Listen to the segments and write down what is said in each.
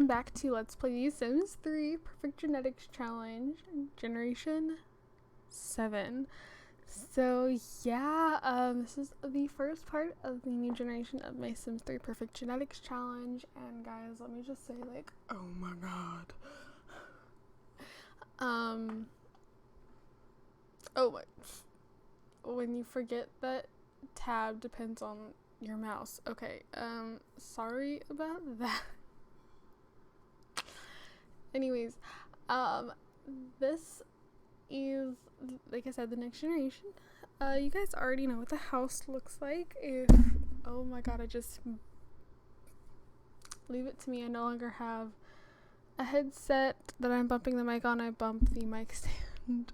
back to Let's Play The Sims 3 Perfect Genetics Challenge Generation 7. So yeah, this is the first part of the new generation of my Sims 3 Perfect Genetics Challenge, and guys, let me just say, like, oh my god. Oh my, when you forget that tab depends on your mouse. Okay, sorry about that. Anyways, this is, like I said, the next generation. You guys already know what the house looks like. Oh my god, I just leave it to me. I no longer have a headset that I'm bumping the mic on. I bump the mic stand.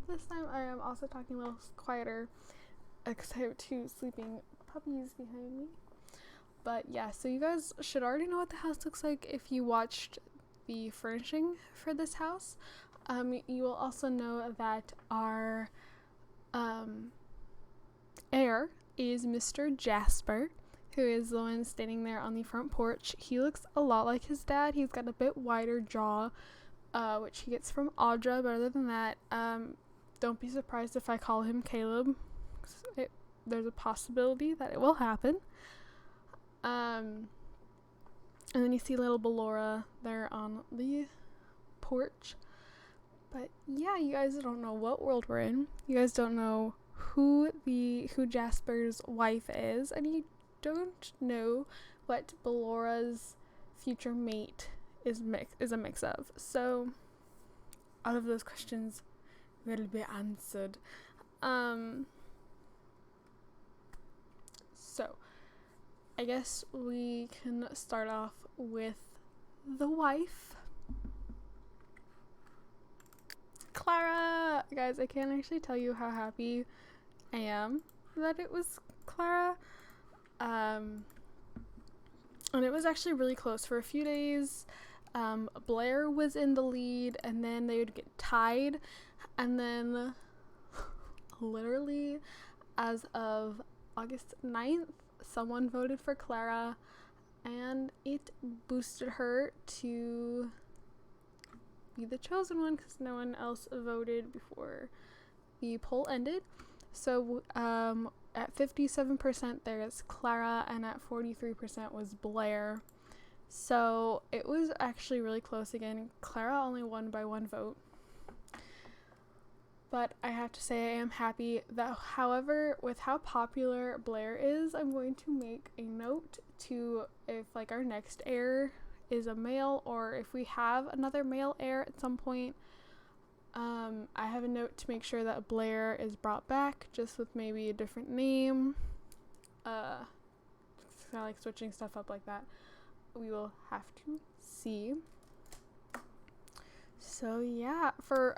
This time I am also talking a little quieter because I have two sleeping puppies behind me. But yeah, so you guys should already know what the house looks like if you watched the furnishing for this house. You will also know that our heir is Mr. Jasper, who is the one standing there on the front porch. He looks a lot like his dad. He's got a bit wider jaw, which he gets from Audra, but other than that, don't be surprised if I call him Caleb. There's a possibility that it will happen. And then you see little Ballora there on the porch. But yeah, you guys don't know what world we're in. You guys don't know who Jasper's wife is, and you don't know what Ballora's future mate is a mix of. So all of those questions will be answered. So I guess we can start off with the wife. Clara! Guys, I can't actually tell you how happy I am that it was Clara. And it was actually really close for a few days. Blair was in the lead, and then they would get tied, and then literally as of August 9th, someone voted for Clara, and it boosted her to be the chosen one because no one else voted before the poll ended. So at 57% there's Clara, and at 43% was Blair. So it was actually really close again. Clara only won by one vote. But I have to say I am happy that, however, with how popular Blair is, I'm going to make a note to, if like our next heir is a male, or if we have another male heir at some point, I have a note to make sure that Blair is brought back, just with maybe a different name. Kind of like switching stuff up like that. We will have to see. So yeah, for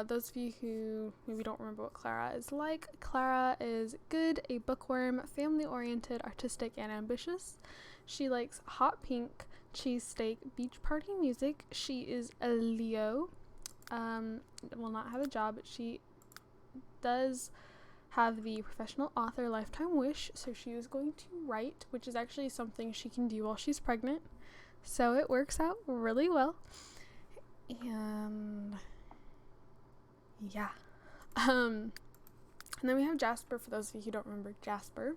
those of you who maybe don't remember what Clara is like, Clara is good, a bookworm, family-oriented, artistic, and ambitious. She likes hot pink, cheesesteak, beach party music. She is a Leo. Will not have a job, but she does have the professional author lifetime wish, so she is going to write, which is actually something she can do while she's pregnant. So it works out really well. And yeah. And then we have Jasper, for those of you who don't remember Jasper.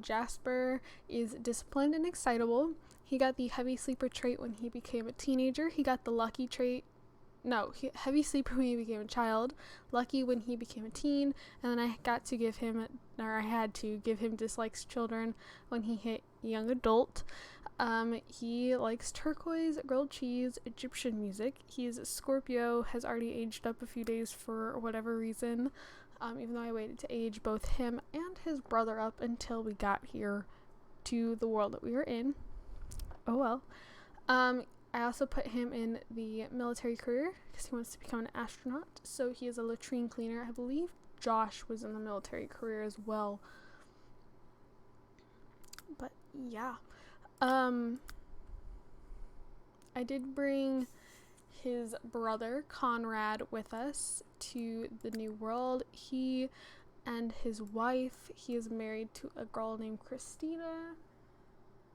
Jasper is disciplined and excitable. He got the heavy sleeper trait when he became a teenager. He got the lucky trait. No, heavy sleeper when he became a child, lucky when he became a teen, and then I had to give him dislikes children when he hit young adult. He likes turquoise, grilled cheese, Egyptian music. He's a Scorpio, has already aged up a few days for whatever reason, even though I waited to age both him and his brother up until we got here to the world that we were in. Oh well. I also put him in the military career because he wants to become an astronaut. So he is a latrine cleaner. I believe Josh was in the military career as well. But yeah. I did bring his brother Conrad with us to the new world. He and his wife, he is married to a girl named Christina.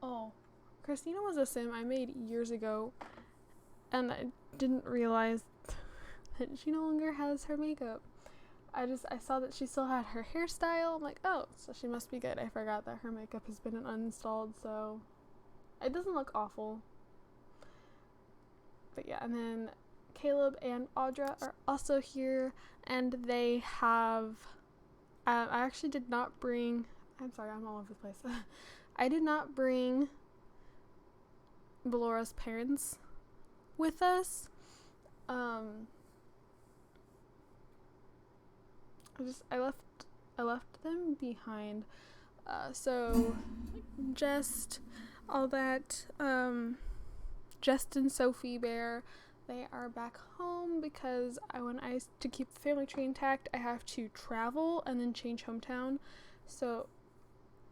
Oh, Christina was a sim I made years ago, and I didn't realize that she no longer has her makeup. I saw that she still had her hairstyle. I'm like, oh, so she must be good. I forgot that her makeup has been uninstalled, so it doesn't look awful. But yeah, and then Caleb and Audra are also here, and they have, I actually did not bring, I'm sorry, I'm all over the place. I did not bring Belora's parents with us. I left them behind. So just all that, Just and Sophie Bear, they are back home because to keep the family tree intact, I have to travel and then change hometown. So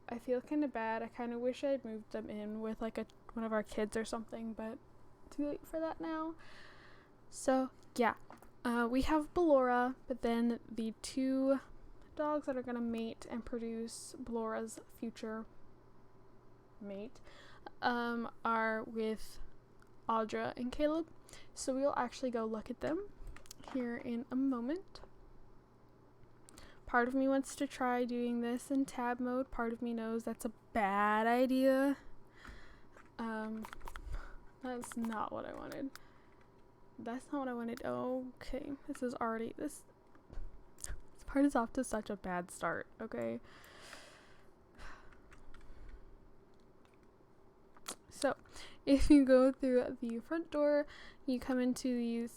I feel kind of bad. I kind of wish I had moved them in with like one of our kids or something, but too late for that now. So yeah, we have Bellora, but then the two dogs that are gonna mate and produce Bellora's future mate are with Audra and Caleb. So we'll actually go look at them here in a moment. Part of me wants to try doing this in tab mode. Part of me knows that's a bad idea. That's not what I wanted. That's not what I wanted. Okay, this part is off to such a bad start, okay? So, if you go through the front door, you come into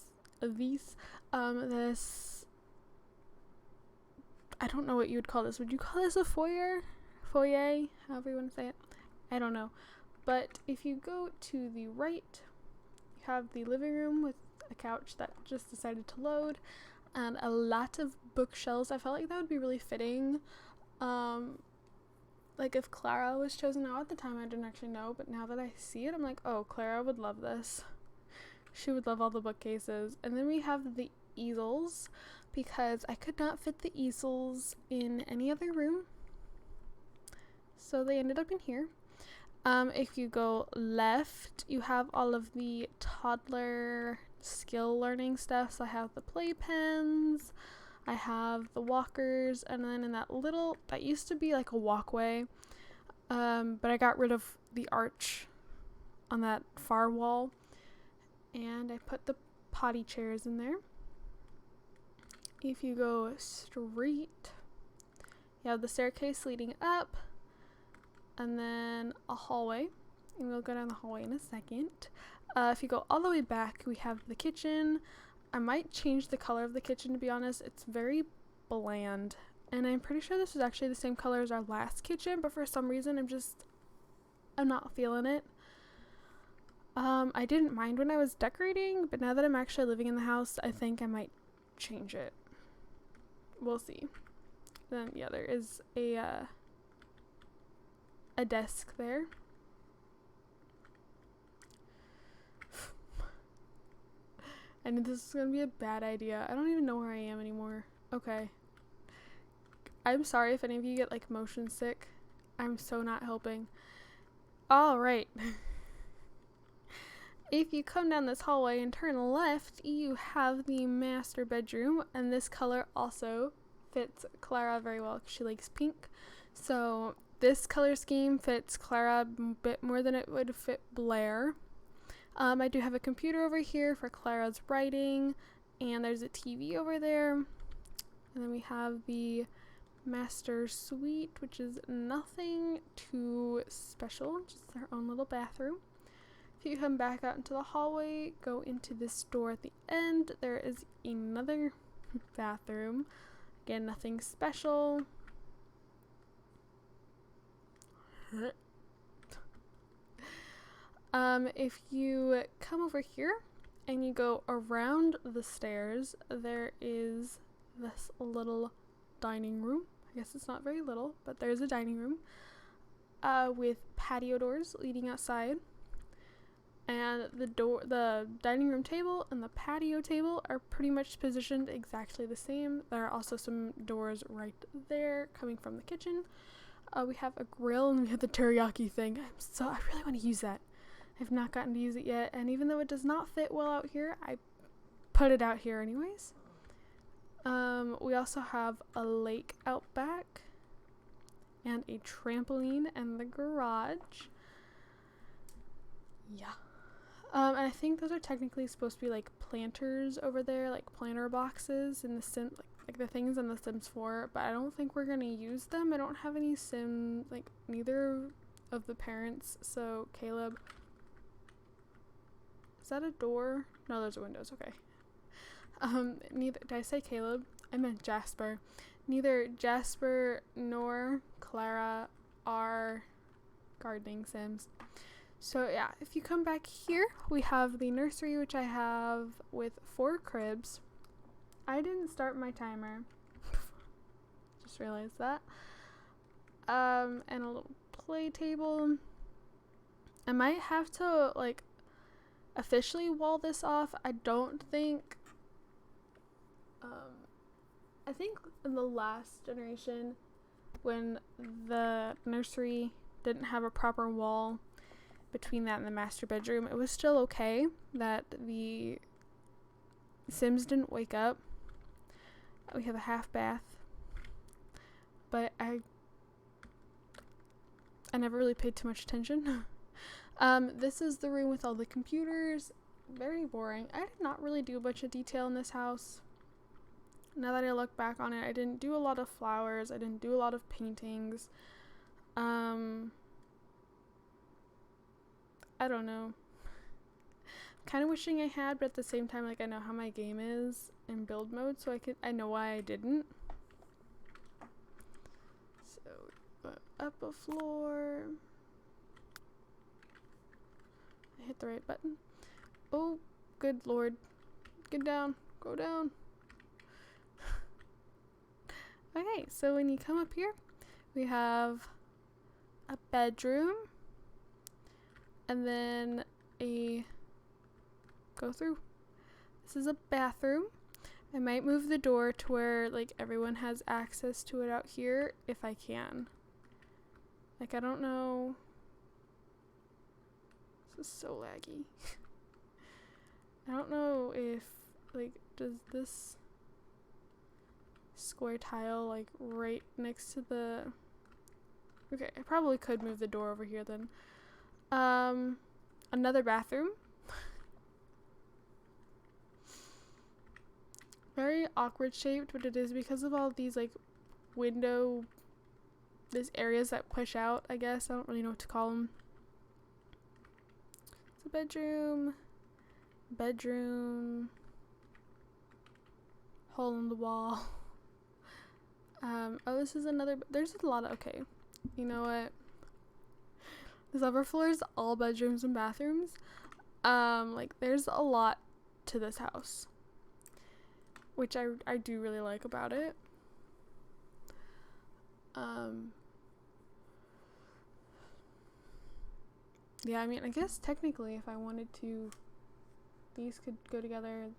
this, I don't know what you would call this. Would you call this a foyer? Foyer? However you want to say it. I don't know. But if you go to the right, you have the living room with a couch that just decided to load and a lot of bookshelves. I felt like that would be really fitting. Like if Clara was chosen. Now at the time I didn't actually know, but now that I see it, I'm like, oh, Clara would love this. She would love all the bookcases. And then we have the easels, because I could not fit the easels in any other room, so they ended up in here. If you go left, you have all of the toddler skill learning stuff. So I have the playpens, I have the walkers, and then in that used to be like a walkway, but I got rid of the arch on that far wall, and I put the potty chairs in there. If you go straight, you have the staircase leading up, and then a hallway, and we'll go down the hallway in a second. If you go all the way back, we have the kitchen. I might change the color of the kitchen, to be honest. It's very bland, and I'm pretty sure this is actually the same color as our last kitchen, but for some reason I'm not feeling it. I didn't mind when I was decorating, but now that I'm actually living in the house, I think I might change it. We'll see. Then yeah, there is a desk there. I knew this was gonna be a bad idea. I don't even know where I am anymore. Okay. I'm sorry if any of you get like motion sick. I'm so not helping. Alright. If you come down this hallway and turn left, you have the master bedroom, and this color also fits Clara very well because she likes pink. So this color scheme fits Clara a bit more than it would fit Blair. I do have a computer over here for Clara's writing, and there's a TV over there. And then we have the master suite, which is nothing too special, just their own little bathroom. If you come back out into the hallway, go into this door at the end, there is another bathroom. Again, nothing special. If you come over here and you go around the stairs, there is this little dining room. I guess it's not very little, but there's a dining room with patio doors leading outside. And the dining room table and the patio table are pretty much positioned exactly the same. There are also some doors right there coming from the kitchen. We have a grill and we have the teriyaki thing. I really want to use that. I've not gotten to use it yet, and even though it does not fit well out here, I put it out here anyways. We also have a lake out back and a trampoline in the garage. Yeah. And I think those are technically supposed to be like planters over there, like planter boxes in the Sim, like the things in the Sims 4, but I don't think we're gonna use them. I don't have any Sim, like neither of the parents. So Caleb, is that a door? No, those are windows. Okay. Neither, did I say Caleb? I meant Jasper. Neither Jasper nor Clara are gardening Sims. So yeah, if you come back here, we have the nursery, which I have with 4 cribs. I didn't start my timer. Just realized that. And a little play table. I might have to like officially wall this off. I don't think I think in the last generation, when the nursery didn't have a proper wall between that and the master bedroom, it was still okay that the Sims didn't wake up. We have a half bath, but I never really paid too much attention. This is the room with all the computers. Very boring. I did not really do a bunch of detail in this house. Now that I look back on it, I didn't do a lot of flowers. I didn't do a lot of paintings. I don't know. Kind of wishing I had, but at the same time, like, I know how my game is in build mode, so I know why I didn't. So, up a floor. I hit the right button. Oh, good lord. Get down. Go down. Okay, so when you come up here, we have a bedroom, and then go through. This is a bathroom. I might move the door to where like everyone has access to it out here if I can. Like, I don't know. This is so laggy. I don't know if like, does this square tile like right next to the, okay, I probably could move the door over here then. Another bathroom. Very awkward shaped, but it is because of all these like these areas that push out, I guess. I don't really know what to call them. It's a bedroom, hole in the wall. Oh, this is another, there's a lot of, okay, you know what? This upper floor is all bedrooms and bathrooms. Like, there's a lot to this house, which I do really like about it. Yeah, I mean, I guess technically if I wanted to, these could go together.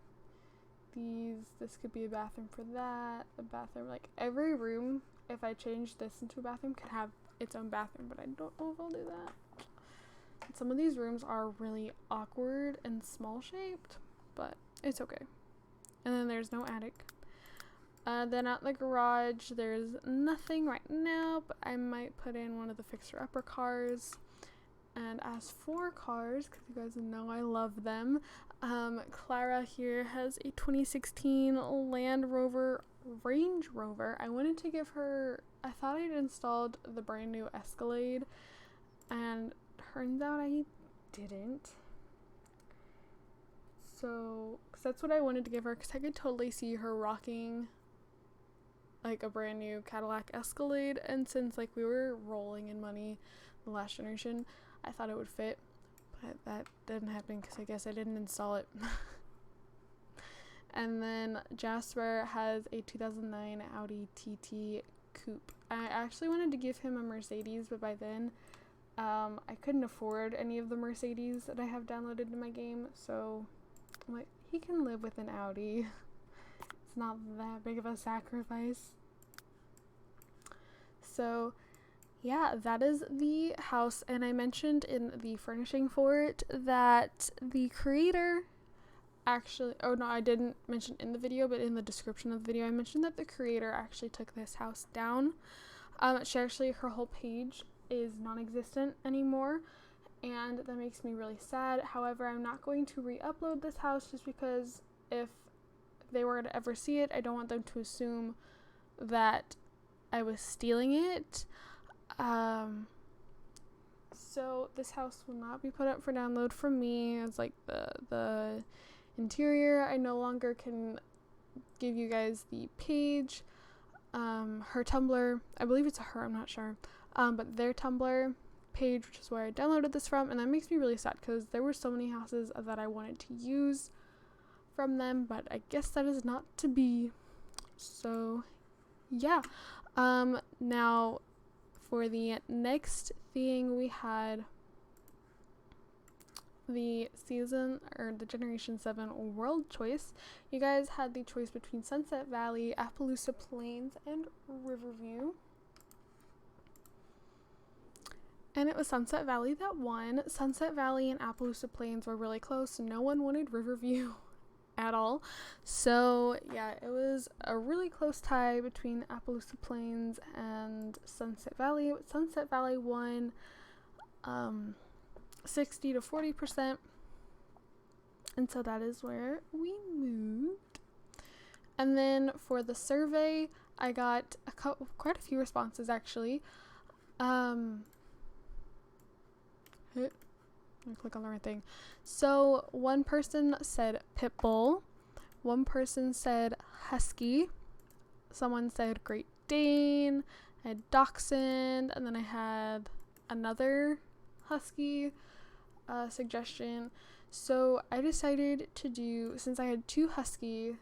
This could be a bathroom for that, a bathroom, like every room, if I change this into a bathroom, could have its own bathroom, but I don't know if I'll do that. Some of these rooms are really awkward and small shaped, but it's okay. And then there's no attic. Then out in the garage, there's nothing right now, but I might put in one of the fixer-upper cars. And as for cars, because you guys know I love them, Clara here has a 2016 Land Rover Range Rover. I wanted to give her, I thought I'd installed the brand new Escalade, and turns out I didn't. So, cause that's what I wanted to give her, because I could totally see her rocking like a brand new Cadillac Escalade, and since like we were rolling in money the last generation, I thought it would fit, but that didn't happen because I guess I didn't install it. And then Jasper has a 2009 Audi TT Coupe. I actually wanted to give him a Mercedes, but by then I couldn't afford any of the Mercedes that I have downloaded in my game, so I'm like, he can live with an Audi. It's not that big of a sacrifice. So yeah, that is the house. And I mentioned in the furnishing for it that the creator actually, oh no, I didn't mention in the video, but in the description of the video, I mentioned that the creator actually took this house down. She actually, her whole page is non-existent anymore, and that makes me really sad. However, I'm not going to re-upload this house just because if they were to ever see it, I don't want them to assume that I was stealing it. So this house will not be put up for download from me. It's like the interior. I no longer can give you guys the page. Her Tumblr, I believe it's a her, I'm not sure. But their Tumblr page, which is where I downloaded this from, and that makes me really sad because there were so many houses that I wanted to use from them, but I guess that is not to be. So yeah. Now for the next thing, we had the season or the Generation 7 world choice. You guys had the choice between Sunset Valley, Appaloosa Plains, and Riverview. And it was Sunset Valley that won. Sunset Valley and Appaloosa Plains were really close. No one wanted Riverview at all. So yeah, it was a really close tie between Appaloosa Plains and Sunset Valley. Sunset Valley won 60 to 40%. And so that is where we moved. And then for the survey, I got quite a few responses actually. I click on the right thing. So one person said Pitbull, one person said Husky, someone said Great Dane, I had Dachshund, and then I had another Husky suggestion. So I decided to do, since I had 2 Husky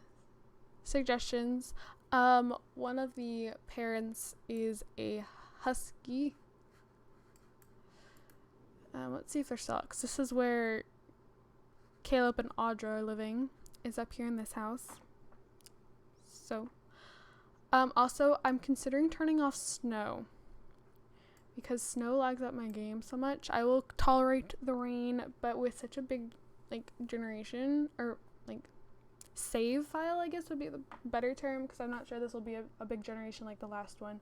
suggestions, one of the parents is a Husky. Let's see if they're still, because this is where Caleb and Audra are living, is up here in this house. So, also, I'm considering turning off snow, because snow lags up my game so much. I will tolerate the rain, but with such a big, like, generation, or, like, save file, I guess would be the better term, because I'm not sure this will be a big generation like the last one.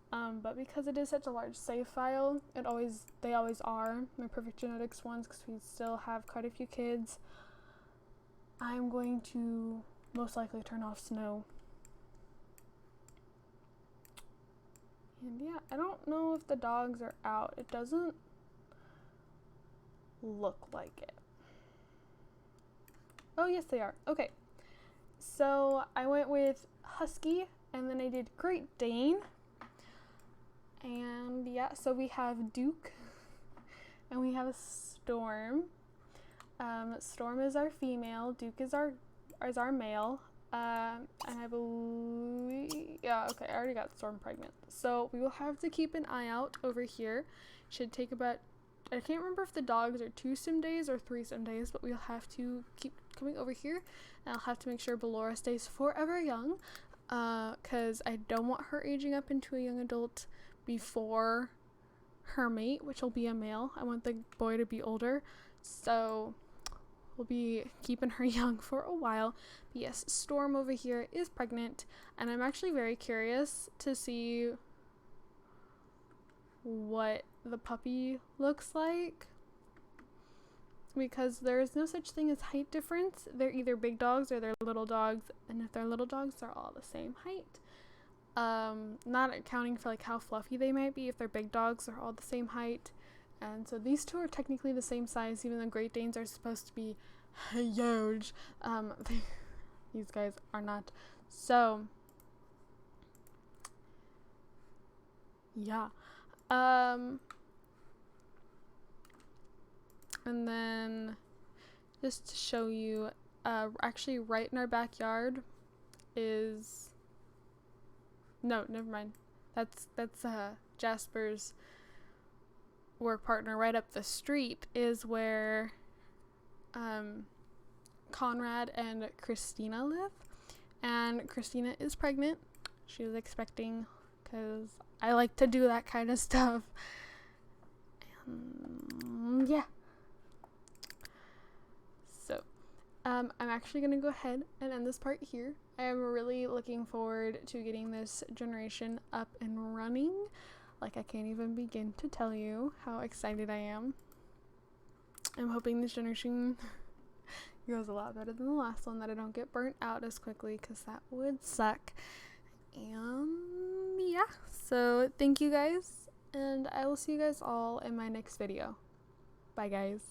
But because it is such a large save file, they always are my Perfect Genetics ones, because we still have quite a few kids. I'm going to most likely turn off snow. And yeah, I don't know if the dogs are out. It doesn't look like it. Oh, yes, they are. Okay. So I went with Husky, and then I did Great Dane. And yeah, so we have Duke, and we have Storm. Storm is our female, Duke is our male. And I believe, yeah, okay, I already got Storm pregnant. So we will have to keep an eye out over here. Should take about, I can't remember if the dogs are 2 sim days or 3 sim days, but we'll have to keep coming over here. And I'll have to make sure Ballora stays forever young, because I don't want her aging up into a young adult before her mate, which will be a male. I want the boy to be older, so we'll be keeping her young for a while. But yes, Storm over here is pregnant, and I'm actually very curious to see what the puppy looks like, because there is no such thing as height difference. They're either big dogs or they're little dogs, and if they're little dogs, they're all the same height. Not accounting for like how fluffy they might be. If they're big dogs, they're all the same height. And so these 2 are technically the same size, even though Great Danes are supposed to be huge. These guys are not. So yeah. And then just to show you, actually right in our backyard is, no, never mind. That's Jasper's work partner. Right up the street is where Conrad and Christina live. And Christina is pregnant. She was expecting because I like to do that kind of stuff. Yeah. So, I'm actually going to go ahead and end this part here. I am really looking forward to getting this generation up and running. Like, I can't even begin to tell you how excited I am. I'm hoping this generation goes a lot better than the last one, that I don't get burnt out as quickly, because that would suck. And yeah, so thank you guys, and I will see you guys all in my next video. Bye guys.